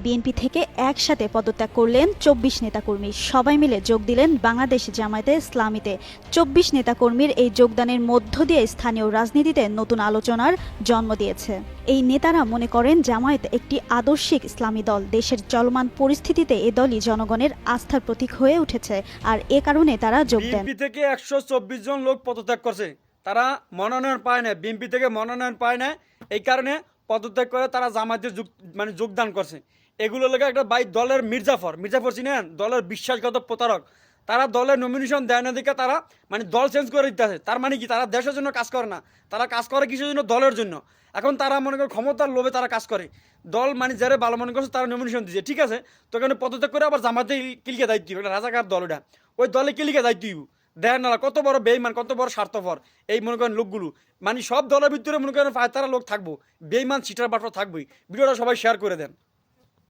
BNP থেকে একসাথে পদত্যাগ করলেন ২৪ নেতাকর্মী। সবাই মিলে যোগ দিলেন বাংলাদেশ জামায়াতে ইসলামীতে। ২৪ নেতাকর্মীর এই যোগদানের মধ্য দিয়ে স্থানীয় রাজনীতিতে নতুন আলোচনার জন্ম দিয়েছে। এই নেতারা মনে করেন জামায়াত একটি আদর্শিক ইসলামী দল। দেশের চলমান পরিস্থিতিতে এ দলই জনগণের আস্থার প্রতীক হয়ে উঠেছে, আর এ কারণে তারা যোগ দেন। বিএনপি থেকে ১২৪ জন লোক পদত্যাগ করছে, তারা মনোনয়ন পায় না, বিএনপি থেকে মনোনয়ন পায় না, এই কারণে পদত্যাগ করে তারা জামায়াতে যোগদান করছে। এগুলো লেগে একটা দলের মির্জাফর চিনেন, দলের বিশ্বাসগত প্রতারক। তারা দলের নমিনেশন দেয় না দেখে তারা দল চেঞ্জ করে দিতেছে। তার মানে কি, তারা দেশের জন্য কাজ করে না, তারা কাজ করে কিসের জন্য? দলের জন্য। এখন তারা মনে করে ক্ষমতার লোভে তারা কাজ করে। দল যারা ভালো মনে করছে তারা নমিনেশন দিচ্ছে, ঠিক আছে, তো এখানে পদত্যাগ করে আবার জামাতে কিলিকে দায়িত্ব একটা রাজাকার দল, ওটা ওই দলে কিলিকে দায়িত্ব দেয় না। কত বড় বেইমান, কত বড় স্বার্থপর এই মনে করেন লোকগুলো। সব দলের ভিতরে মনে করেন তারা লোক থাকবো, বেইমান সিটার বাটর থাকবোই। ভিডিওটা সবাই শেয়ার করে দেন।